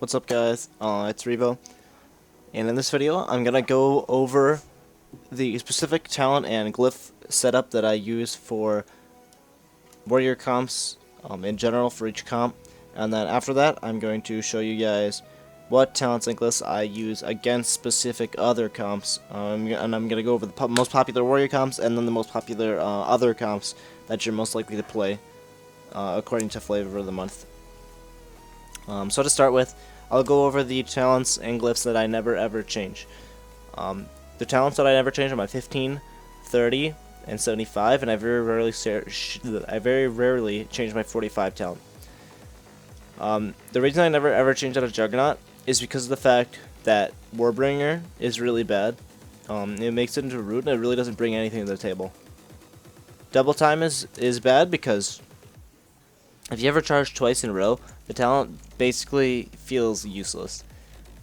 What's up, guys? It's Revo, and in this video I'm gonna go over the specific talent and glyph setup that I use for warrior comps in general for each comp, and then after that I'm going to show you guys what talents and glyphs I use against specific other comps, and I'm gonna go over the most popular warrior comps and then the most popular other comps that you're most likely to play according to flavor of the month. So to start with, I'll go over the talents and glyphs that I never ever change. The talents that I never change are my 15, 30, and 75, and I very rarely change my 45 talent. The reason I never ever change out of Juggernaut is because of the fact that Warbringer is really bad. It makes it into a root and it really doesn't bring anything to the table. Double time is bad because if you ever charge twice in a row, the talent basically feels useless.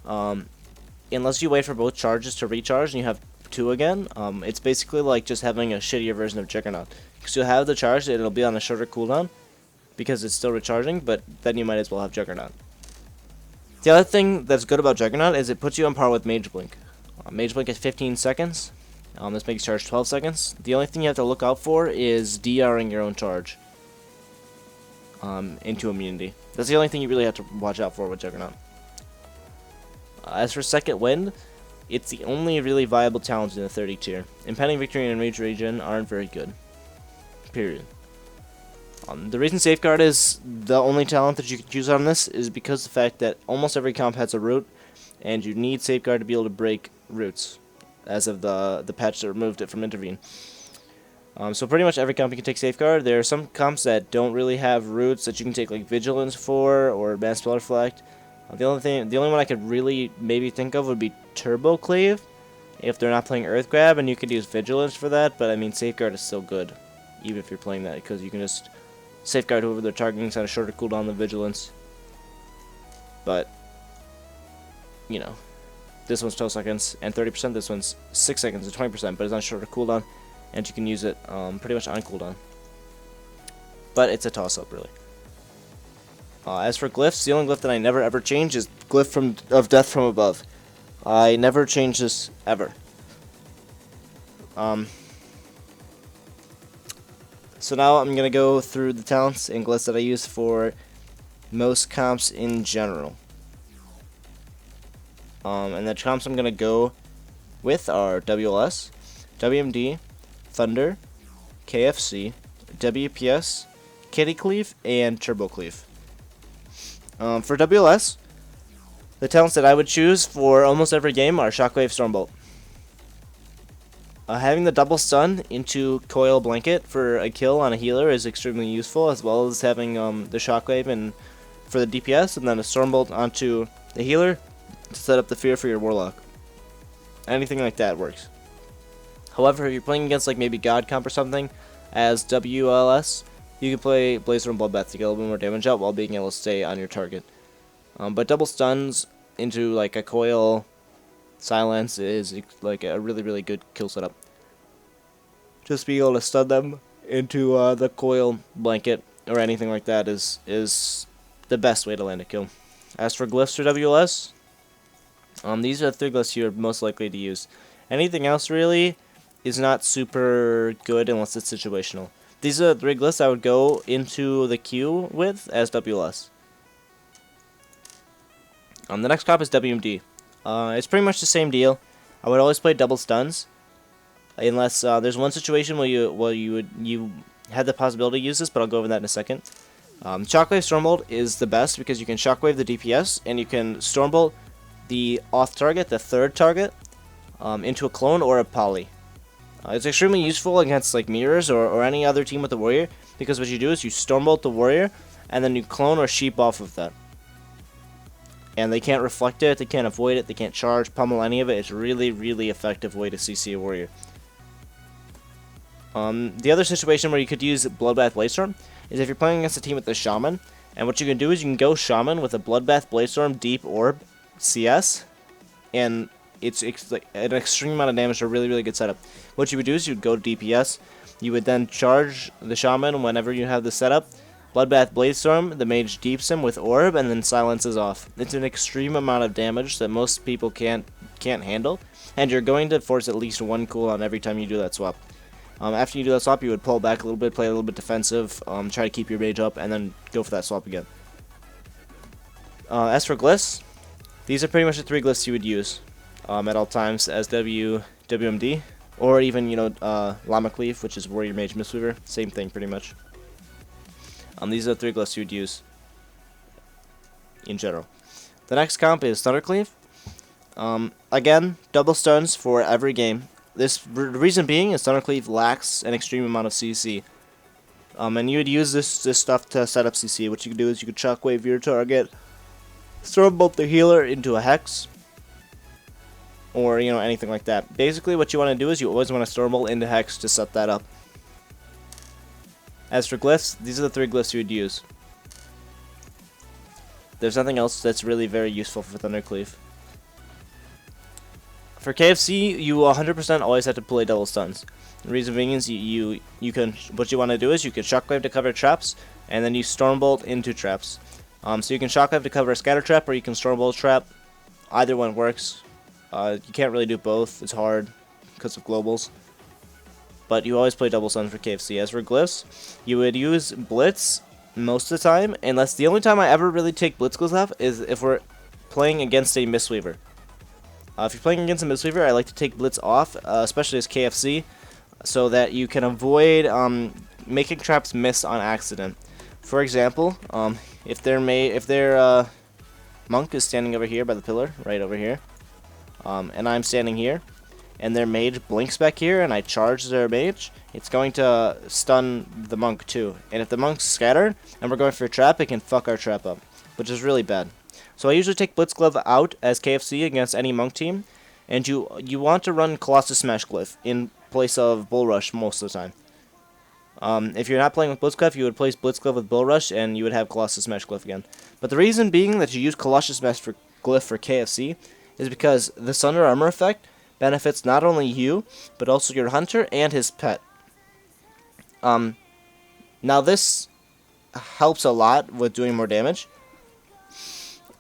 Unless you wait for both charges to recharge and you have two again, it's basically like just having a shittier version of Juggernaut. Because you'll have the charge and it'll be on a shorter cooldown because it's still recharging, but then you might as well have Juggernaut. The other thing that's good about Juggernaut is it puts you on par with Mage Blink. Mage Blink is 15 seconds. This makes charge 12 seconds. The only thing you have to look out for is DRing your own charge into immunity. That's the only thing you really have to watch out for with Juggernaut. As for Second Wind, it's the only really viable talent in the 30 tier. Impending Victory and Rage Regen aren't very good. Period. The reason Safeguard is the only talent that you can choose on this is because of the fact that almost every comp has a root, and you need Safeguard to be able to break roots, as of the patch that removed it from Intervene. So pretty much every comp you can take Safeguard. There are some comps that don't really have roots that you can take like Vigilance for or Advanced Spell Reflect. The only one I could really maybe think of would be Turbo Cleave, if they're not playing Earth Grab, and you could use Vigilance for that. But I mean, Safeguard is still good, even if you're playing that, because you can just Safeguard whoever they're targeting on a shorter cooldown than Vigilance. But you know, this one's 12 seconds and 30%. This one's 6 seconds and 20%, but it's on a shorter cooldown, and you can use it pretty much on cooldown. But it's a toss-up, really. As for glyphs, the only glyph that I never ever change is Glyph of Death from Above. I never change this ever. So now I'm gonna go through the talents and glyphs that I use for most comps in general. And the comps I'm gonna go with are WLS, WMD, Thunder, KFC, WPS, Kitty Cleave, and Turbo Cleave. For WLS, the talents that I would choose for almost every game are Shockwave, Stormbolt. Having the double stun into Coil Blanket for a kill on a healer is extremely useful, as well as having the Shockwave and for the DPS, and then a Stormbolt onto the healer to set up the fear for your Warlock. Anything like that works. However, if you're playing against like maybe Godcom or something as WLS, you can play Blazer and Bloodbath to get a little bit more damage out while being able to stay on your target. But double stuns into like a coil silence is like a really good kill setup. Just being able to stun them into the coil blanket or anything like that is the best way to land a kill. As for glyphs for WLS, these are the 3 glyphs you're most likely to use. Anything else really is not super good unless it's situational. These are the 3 glyphs I would go into the queue with as WLS. The next comp is WMD. It's pretty much the same deal. I would always play double stuns, unless there's one situation where you had the possibility to use this, but I'll go over that in a second. Shockwave Stormbolt is the best because you can Shockwave the DPS and you can Stormbolt the off target, the 3rd target, into a clone or a poly. It's extremely useful against like mirrors or any other team with the warrior, because what you do is you Stormbolt the warrior and then you clone or sheep off of that. And they can't reflect it, they can't avoid it, they can't charge, pummel any of it. It's a really effective way to CC a warrior. The other situation where you could use Bloodbath Bladestorm is if you're playing against a team with the Shaman, and what you can do is you can go Shaman with a Bloodbath Bladestorm Deep Orb CS, and it's like an extreme amount of damage, a really good setup. What you would do is you would go to DPS, you would then charge the Shaman whenever you have the setup, Bloodbath Bladestorm, the mage deeps him with Orb and then silences off. It's an extreme amount of damage that most people can't handle, and you're going to force at least one cooldown every time you do that swap. After you do that swap, you would pull back a little bit, play a little bit defensive, try to keep your mage up, and then go for that swap again. As for Glyphs, these are pretty much the 3 Glyphs you would use at all times as WMD, or even, Llama Cleave, which is Warrior Mage Mistweaver. Same thing, pretty much. These are the 3 Glyphs you would use in general. The next comp is Stutter Cleave. Again, double stuns for every game. The reason being is Stutter Cleave lacks an extreme amount of CC. And you would use this stuff to set up CC. What you could do is you could shockwave your target, Stormbolt the healer into a Hex, or anything like that. Basically, what you want to do is you always want to Stormbolt into Hex to set that up. As for Glyphs, these are the 3 Glyphs you would use. There's nothing else that's really very useful for Thundercleave. For KFC, you 100% always have to play double stuns. The reason being is you can, what you want to do is you can Shockwave to cover traps, and then you Stormbolt into traps. So you can Shockwave to cover a Scatter Trap, or you can Stormbolt trap. Either one works. You can't really do both. It's hard because of globals. But you always play double stuns for KFC. As for Glyphs, you would use Blitz most of the time, unless the only time I ever really take Blitz Glyphs off is if we're playing against a Mistweaver. If you're playing against a Mistweaver, I like to take Blitz off, especially as KFC, so that you can avoid making traps miss on accident. For example, if their monk is standing over here by the pillar, right over here, and I'm standing here, and their mage blinks back here, and I charge their mage, it's going to stun the monk too. And if the monk's scattered, and we're going for a trap, it can fuck our trap up, which is really bad. So I usually take Blitzglove out as KFC against any monk team, and you want to run Colossus Smash Glyph in place of Bull Rush most of the time. If you're not playing with Blitzglove, you would place Blitzglove with Bull Rush, and you would have Colossus Smash Glyph again. But the reason being that you use Colossus Smash Glyph for KFC is because the Sunder Armor effect benefits not only you, but also your hunter and his pet. Now this helps a lot with doing more damage.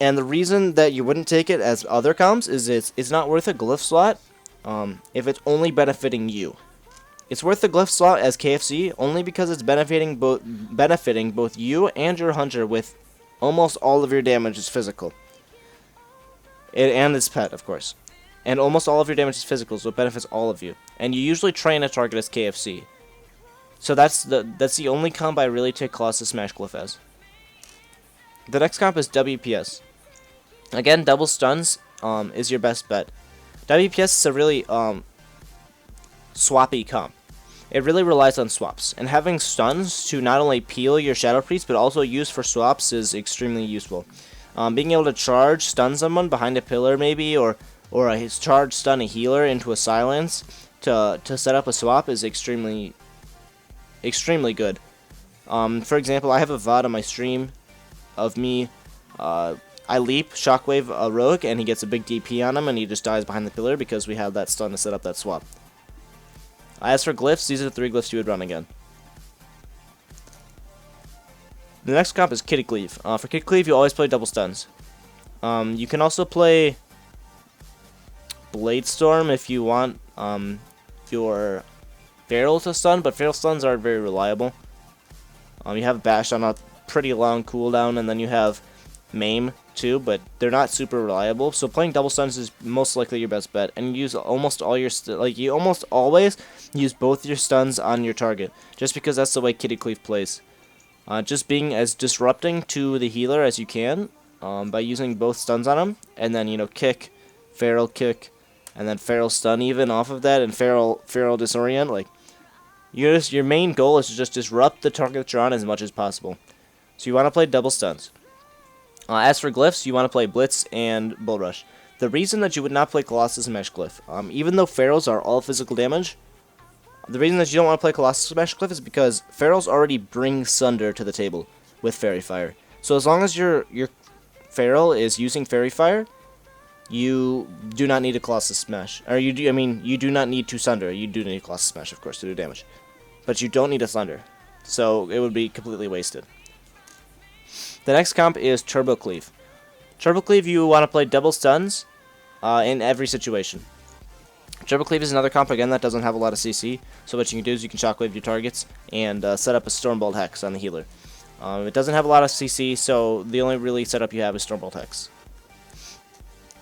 And the reason that you wouldn't take it as other comps is it's not worth a Glyph slot if it's only benefiting you. It's worth the Glyph slot as KFC only because it's benefiting both you and your hunter with almost all of your damage is physical. And its pet, of course. And almost all of your damage is physical, so it benefits all of you. And you usually train a target as KFC. So that's the only comp I really take Colossus Smash Glyph as. The next comp is WPS. Again, double stuns is your best bet. WPS is a really swappy comp. It really relies on swaps, and having stuns to not only peel your Shadow Priest but also use for swaps is extremely useful. Being able to charge stun someone behind a pillar maybe, or a charge stun a healer into a silence to set up a swap is extremely good. For example, I have a VOD on my stream of me. I leap, shockwave a rogue, and he gets a big DP on him, and he just dies behind the pillar because we have that stun to set up that swap. As for Glyphs, these are the 3 Glyphs you would run again. The next comp is Kitty Cleave. For Kitty Cleave, you always play double stuns. You can also play Bladestorm if you want your Feral to stun, but Feral stuns aren't very reliable. You have Bash on a pretty long cooldown, and then you have Maim too, but they're not super reliable. So playing double stuns is most likely your best bet, and you use almost all your you almost always use both your stuns on your target, just because that's the way Kitty Cleave plays. Just being as disrupting to the healer as you can by using both stuns on him, and then kick, Feral kick, and then Feral stun even off of that, and Feral disorient. Like your main goal is to just disrupt the target that you're on as much as possible. So you want to play double stuns. As for Glyphs, you want to play Blitz and Bull Rush. The reason that you would not play Colossus Smash Glyph, even though Ferals are all physical damage, the reason that you don't want to play Colossus Smash Glyph is because Ferals already bring Sunder to the table with Fairy Fire. So as long as your Feral is using Fairy Fire, you do not need a Colossus Smash. Or you do not need to Sunder. You do need a Colossus Smash, of course, to do damage. But you don't need a Sunder. So it would be completely wasted. The next comp is Turbo Cleave. Turbo Cleave, you want to play double stuns in every situation. Turbo Cleave is another comp again that doesn't have a lot of CC, so what you can do is you can shockwave your targets and set up a Stormbolt Hex on the healer. It doesn't have a lot of CC, so the only really setup you have is Stormbolt Hex.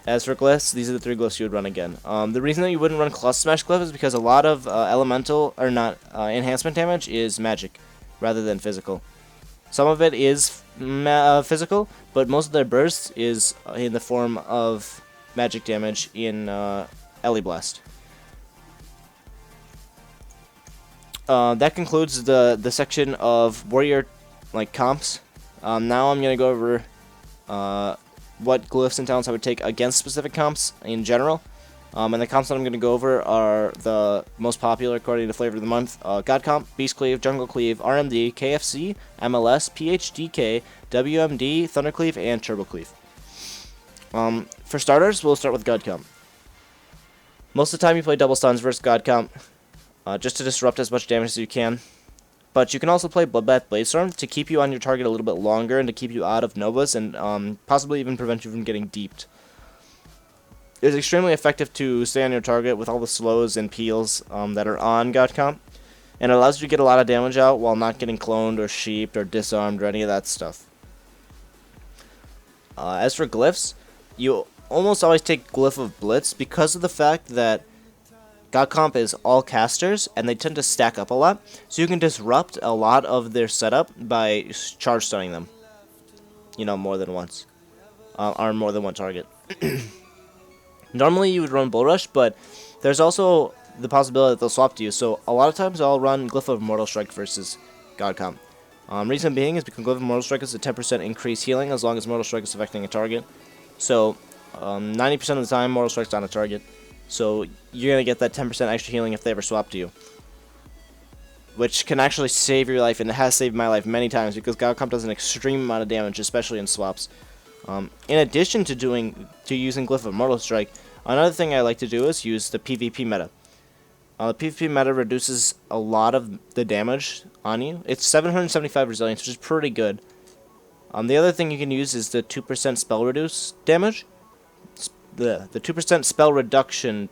As for Glyphs, these are the 3 Glyphs you would run again. The reason that you wouldn't run Cluster Smash Glyph is because a lot of elemental, or not, enhancement damage is magic, rather than physical. Some of it is physical, but most of their burst is in the form of magic damage in Ellie Blast. That concludes the section of warrior comps. Now I'm gonna go over what glyphs and talents I would take against specific comps in general. And the comps that I'm gonna go over are the most popular according to flavor of the month: Godcom, Beast Cleave, Jungle Cleave, RMD, KFC, MLS, PHDK, WMD, Thundercleave, and Turbo Cleave. For starters, we'll start with Godcom. Most of the time you play double stuns versus Godcom, just to disrupt as much damage as you can. But you can also play Bloodbath Bladestorm to keep you on your target a little bit longer and to keep you out of Novas and possibly even prevent you from getting deeped. It's extremely effective to stay on your target with all the slows and peels that are on Godcom, and it allows you to get a lot of damage out while not getting cloned or sheeped or disarmed or any of that stuff. As for Glyphs, you almost always take Glyph of Blitz because of the fact that Godcomp is all casters, and they tend to stack up a lot, so you can disrupt a lot of their setup by charge stunning them. More than once. On more than one target. Normally you would run Bull Rush, but there's also the possibility that they'll swap to you, so a lot of times I'll run Glyph of Mortal Strike versus Godcomp. Reason being is because Glyph of Mortal Strike is a 10% increased healing as long as Mortal Strike is affecting a target. So, 90% of the time Mortal Strike's on a target. So you're going to get that 10% extra healing if they ever swap to you. Which can actually save your life, and it has saved my life many times because Godcomp does an extreme amount of damage, especially in swaps. In addition to using Glyph of Mortal Strike, another thing I like to do is use the PvP meta. The PvP meta reduces a lot of the damage on you. It's 775 resilience, which is pretty good. The other thing you can use is the 2% spell reduce damage. The 2% spell reduction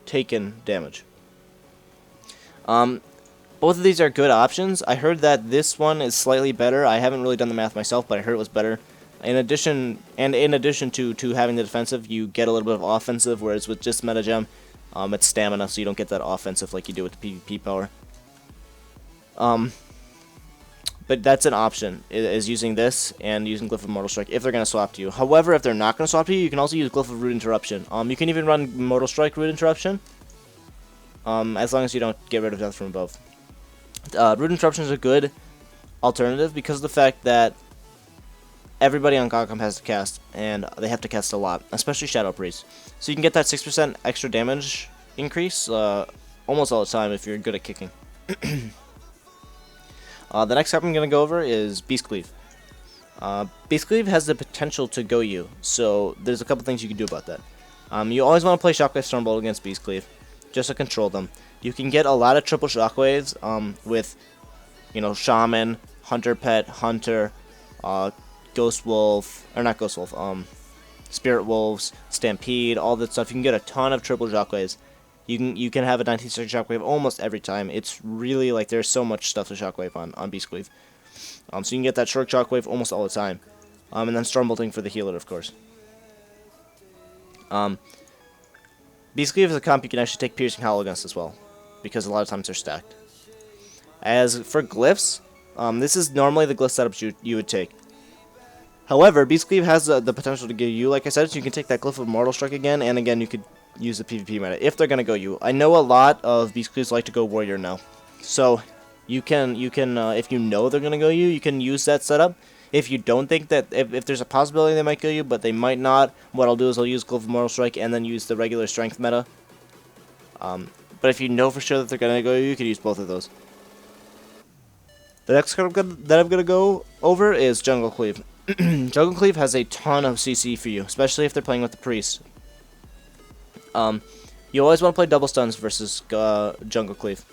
taken damage. Both of these are good options. I heard that this one is slightly better. I haven't really done the math myself, but I heard it was better. In addition to having the defensive, you get a little bit of offensive, whereas with just Metagem, it's stamina, so you don't get that offensive like you do with the PvP power. But that's an option, is using this and using Glyph of Mortal Strike if they're going to swap to you. However, if they're not going to swap to you, you can also use Glyph of Root Interruption. You can even run Mortal Strike Root Interruption, as long as you don't get rid of Death from Above. Root Interruption is a good alternative because of the fact that everybody on Godcom has to cast, and they have to cast a lot, especially Shadow Priest. So you can get that 6% extra damage increase almost all the time if you're good at kicking. The next comp I'm going to go over is Beast Cleave. Beast Cleave has the potential to go you, so there's a couple things you can do about that. You always want to play Shockwave Stormbolt against Beast Cleave, just to control them. You can get a lot of triple Shockwaves with, Shaman, Hunter Pet, Hunter, Ghost Wolf, or not Ghost Wolf, Spirit Wolves, Stampede, all that stuff. You can get a ton of triple Shockwaves. You can have a 19-second Shockwave almost every time. It's really like there's so much stuff to Shockwave on Beast Cleave. So you can get that short Shockwave almost all the time. And then Stormbolting for the healer, of course. Beast Cleave is a comp you can actually take Piercing Howl against as well, because a lot of times they're stacked. As for Glyphs, this is normally the Glyph setups you would take. However, Beast Cleave has the potential to give you, like I said, so you can take that Glyph of Mortal Strike again, and again you could use the PvP meta if they're gonna go you. I know a lot of Beast Cleaves like to go Warrior now, so you can if you know they're gonna go you, you can use that setup. If you don't think that if there's a possibility they might go you, but they might not, what I'll do is I'll use Glyph of Mortal Strike and then use the regular Strength meta. But if you know for sure that they're gonna go you, you can use both of those. The next card that I'm gonna go over is Jungle Cleave. Jungle Cleave has a ton of CC for you, especially if they're playing with the Priest. You always want to play double stuns versus Jungle Cleave.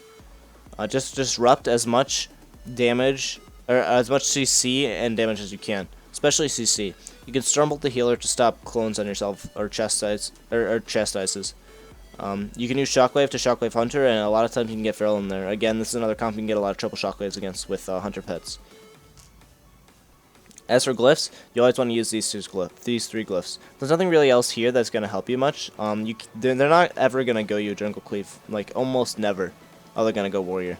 Just disrupt as much damage, or as much CC and damage as you can. especially CC. You can Stormbolt the healer to stop clones on yourself or chastises. You can use Shockwave to Shockwave Hunter, and a lot of times you can get Feral in there. Again, this is another comp you can get a lot of triple Shockwaves against with Hunter pets. As for Glyphs, you always want to use these three Glyphs. There's nothing really else here that's going to help you much. They're not ever going to go you Jungle Cleave. Like, almost never are they going to go Warrior.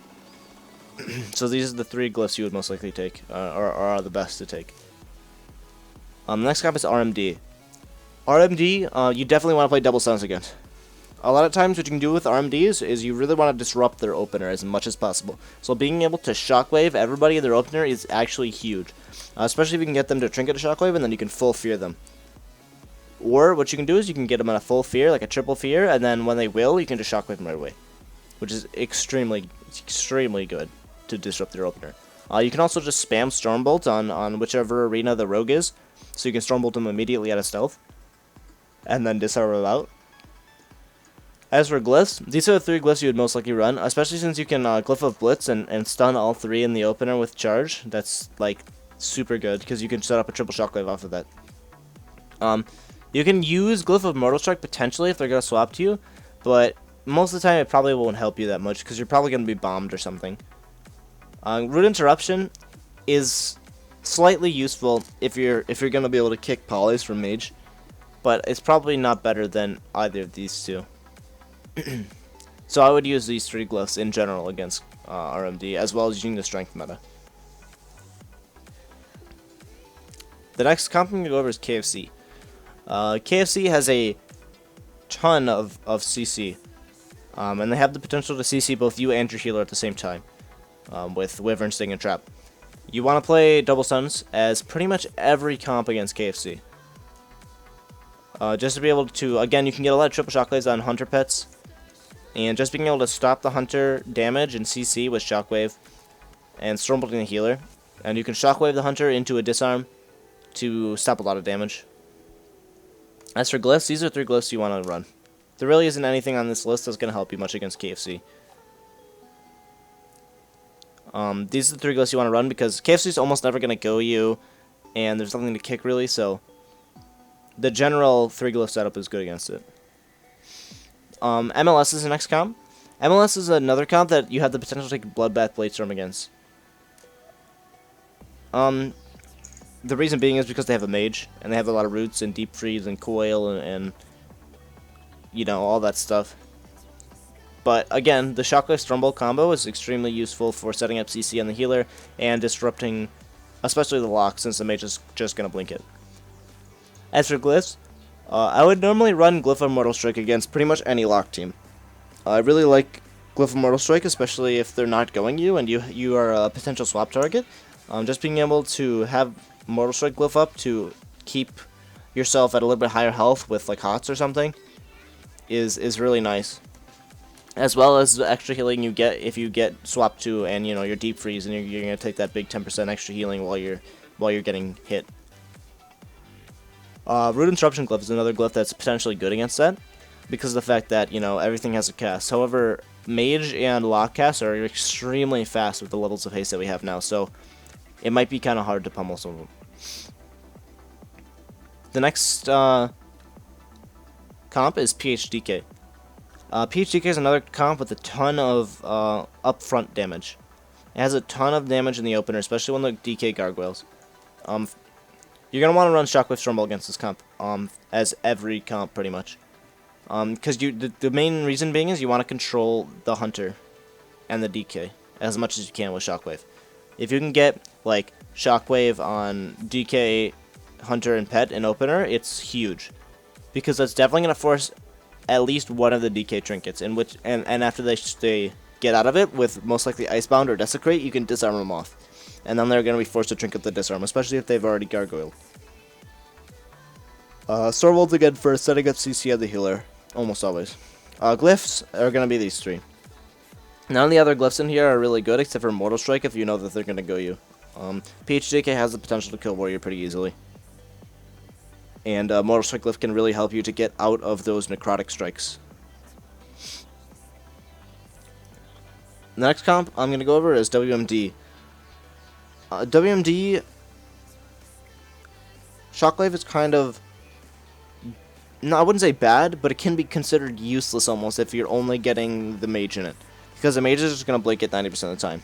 So these are the three Glyphs you would most likely take, or are the best to take. The next comp is RMD. RMD, you definitely want to play double stuns against. A lot of times what you can do with RMDs is you really want to disrupt their opener as much as possible. So being able to Shockwave everybody in their opener is actually huge. Especially if you can get them to Trinket a Shockwave and then you can full fear them. Or what you can do is you can get them on a full fear, like a triple fear, and then when they will, you can just Shockwave them right away. Which is extremely good to disrupt their opener. You can also just spam Stormbolt on whichever arena the rogue is. So you can Stormbolt them immediately out of stealth. And then disarm them out. As for Glyphs, these are the three Glyphs you would most likely run, especially since you can Glyph of Blitz and stun all three in the opener with charge. That's like super good because you can set up a triple Shockwave off of that. You can use Glyph of Mortal Strike potentially if they're going to swap to you, but most of the time it probably won't help you that much because you're probably going to be bombed or something. Root Interruption is slightly useful if you're going to be able to kick polys from Mage, but it's probably not better than either of these two. So I would use these three Glyphs in general against RMD, as well as using the strength meta. The next comp I'm going to go over is KFC. KFC has a ton of CC, and they have the potential to CC both you and your healer at the same time, with Wyvern, Sting, and Trap. You want to play double stuns as pretty much every comp against KFC. Just to be able to, again, you can get a lot of triple Shockwaves on Hunter pets. And just being able to stop the Hunter damage and CC with Shockwave and Stormbolting the healer. And you can Shockwave the Hunter into a disarm to stop a lot of damage. As for Glyphs, these are three Glyphs you want to run. There really isn't anything on this list that's going to help you much against KFC. These are the three Glyphs you want to run because KFC is almost never going to go you, and there's nothing to kick really, so the general three Glyph setup is good against it. MLS is the next comp. MLS is another comp that you have the potential to take Bloodbath Bladestorm against. The reason being is because they have a Mage, and they have a lot of roots and Deep Freeze and Coil and you know, all that stuff. But again, the Shockwave Stormbolt combo is extremely useful for setting up CC on the healer and disrupting, especially the lock, since the Mage is just going to blink it. As for Glyphs, I would normally run Glyph of Mortal Strike against pretty much any lock team. I really like Glyph of Mortal Strike, especially if they're not going you and you are a potential swap target. Just being able to have Mortal Strike Glyph up to keep yourself at a little bit higher health with like HOTS or something is really nice. As well as the extra healing you get if you get swapped to and you know your Deep Freeze and you're gonna take that big 10% extra healing while you're getting hit. Root Interruption Glyph is another Glyph that's potentially good against that, because of the fact that, you know, everything has a cast. However, Mage and Lock casts are extremely fast with the levels of haste that we have now, so it might be kind of hard to pummel some of them. The next comp is PHDK. PHDK is another comp with a ton of upfront damage. It has a ton of damage in the opener, especially when the DK Gargoyles. You're going to want to run Shockwave Stormbolt against this comp, as every comp, pretty much. Because the main reason being is you want to control the Hunter and the DK as much as you can with Shockwave. If you can get, like, Shockwave on DK, Hunter, and Pet in opener, it's huge. Because that's definitely going to force at least one of the DK trinkets, and after they get out of it, with most likely Icebound or Desecrate, you can disarm them off. And then they're going to be forced to trinket the disarm, especially if they've already gargoyled. Stormbolt again for setting up CC of the healer, almost always. Glyphs are going to be these three. None of the other Glyphs in here are really good, except for Mortal Strike if you know that they're going to go you. PHJK has the potential to kill Warrior pretty easily. And Mortal Strike Glyph can really help you to get out of those Necrotic Strikes. The next comp I'm going to go over is WMD. WMD, Shockwave is kind of, no, I wouldn't say bad, but it can be considered useless almost if you're only getting the mage in it. Because the mage is just going to blink it 90% of the time.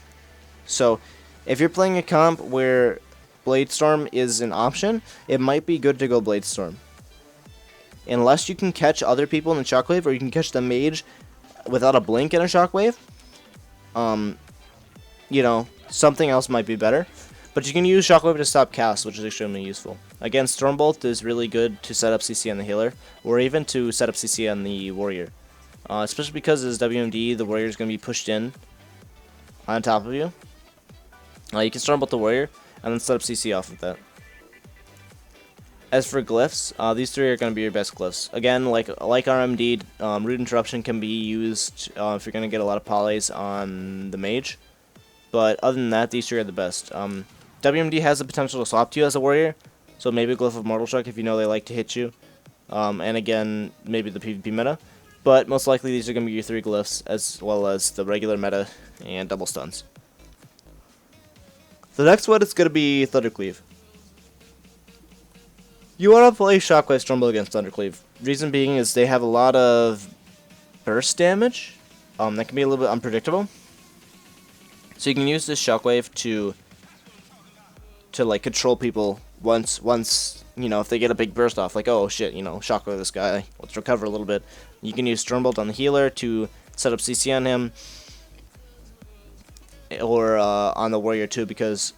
So, if you're playing a comp where Bladestorm is an option, it might be good to go Bladestorm. Unless you can catch other people in the Shockwave, or you can catch the mage without a blink in a Shockwave, you know, something else might be better. But you can use Shockwave to stop cast, which is extremely useful. Again, Stormbolt is really good to set up CC on the healer, or even to set up CC on the warrior. Especially because as WMD, the warrior is going to be pushed in on top of you. You can Stormbolt the warrior, and then set up CC off of that. As for Glyphs, these three are going to be your best Glyphs. Again, like RMD, Root Interruption can be used if you're going to get a lot of polys on the mage. But other than that, these three are the best. WMD has the potential to swap to you as a warrior, so maybe Glyph of Mortal Strike if you know they like to hit you. And again, maybe the PvP meta. But most likely these are going to be your three Glyphs, as well as the regular meta and double stuns. The next one is going to be Thundercleave. You want to play Shockwave Stormbolt against Thundercleave. Reason being is they have a lot of burst damage. That can be a little bit unpredictable. So you can use this Shockwave to like control people once you know, if they get a big burst off, like, oh shit, you know, Shockwave this guy, let's recover a little bit. You can use Stormbolt on the healer to set up CC on him, or on the warrior too, because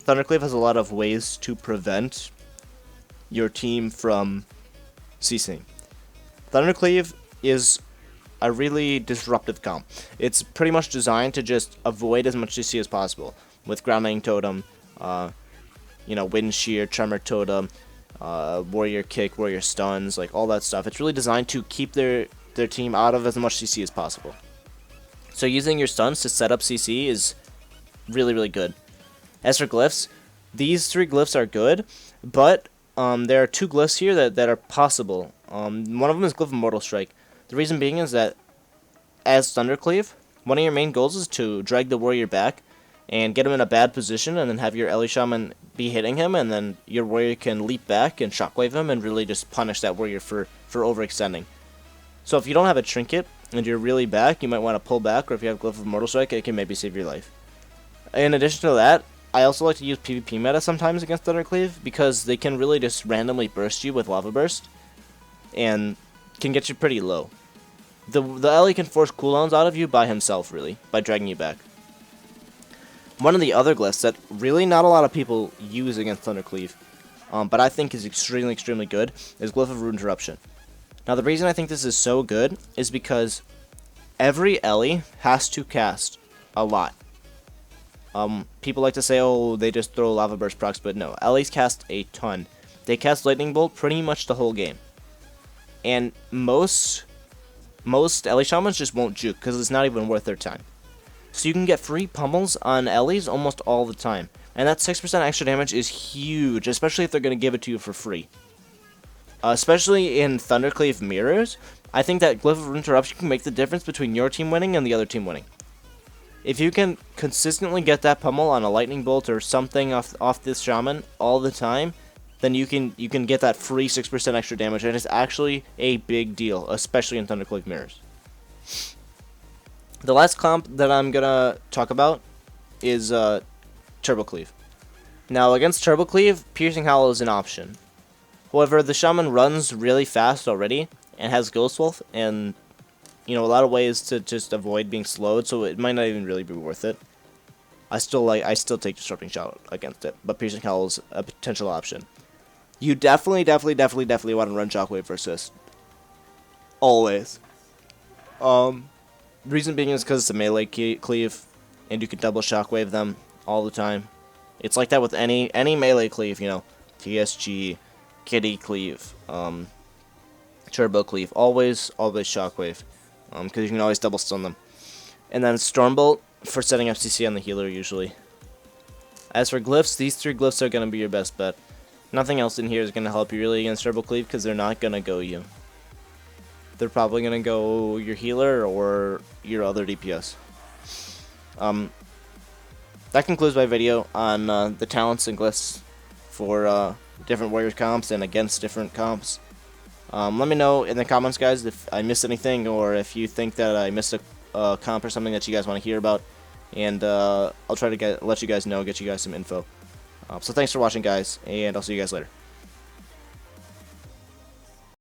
Thundercleave has a lot of ways to prevent your team from CCing. Thundercleave is a really disruptive comp. It's pretty much designed to just avoid as much CC as possible with Grounding Totem, you know, Wind Shear, Tremor Totem, Warrior Kick, Warrior Stuns, like all that stuff. It's really designed to keep their team out of as much CC as possible. So using your stuns to set up CC is really, really good. As for Glyphs, these three Glyphs are good, but there are two Glyphs here that are possible. One of them is Glyph of Mortal Strike. The reason being is that as Thundercleave, one of your main goals is to drag the warrior back and get him in a bad position, and then have your Ellie Shaman be hitting him, and then your warrior can leap back and shockwave him and really just punish that warrior for overextending. So if you don't have a trinket and you're really back, you might want to pull back, or if you have Glyph of Mortal Strike, it can maybe save your life. In addition to that, I also like to use PvP meta sometimes against Thundercleave, because they can really just randomly burst you with Lava Burst, and can get you pretty low. The Ellie can force cooldowns out of you by himself, really, by dragging you back. One of the other Glyphs that really not a lot of people use against Thundercleave, but I think is extremely, extremely good, is Glyph of Root Interruption. Now the reason I think this is so good is because every Ellie has to cast a lot. People like to say, oh, they just throw Lava Burst procs, but no, Ellies cast a ton. They cast Lightning Bolt pretty much the whole game. And most Ellie Shamans just won't juke, because it's not even worth their time. So you can get free pummels on Ellies almost all the time. And that 6% extra damage is huge, especially if they're going to give it to you for free. Especially in Thundercleave mirrors, I think that Glyph of Interruption can make the difference between your team winning and the other team winning. If you can consistently get that pummel on a Lightning Bolt or something off this Shaman all the time, then you can get that free 6% extra damage, and it's actually a big deal, especially in Thundercleave mirrors. The last comp that I'm gonna talk about is Turbo Cleave. Now against Turbo Cleave, Piercing Howl is an option. However, the Shaman runs really fast already and has Ghost Wolf, and you know, a lot of ways to just avoid being slowed, so it might not even really be worth it. I still take Disrupting Shot against it, but Piercing Howl is a potential option. You definitely want to run Shockwave for assist. Always. Reason being is because it's a melee cleave, and you can double Shockwave them all the time. It's like that with any melee cleave, you know, TSG, Kitty Cleave, Turbo Cleave, always Shockwave, because you can always double stun them. And then Stormbolt for setting up CC on the healer usually. As for Glyphs, these three Glyphs are going to be your best bet. Nothing else in here is going to help you really against Turbo Cleave, because they're not going to go you. They're probably going to go your healer or your other DPS. That concludes my video on the talents and Glyphs for different Warriors comps and against different comps. Let me know in the comments, guys, if I missed anything or if you think that I missed a comp or something that you guys want to hear about, and I'll try to let you guys know, get you guys some info. So thanks for watching, guys, and I'll see you guys later.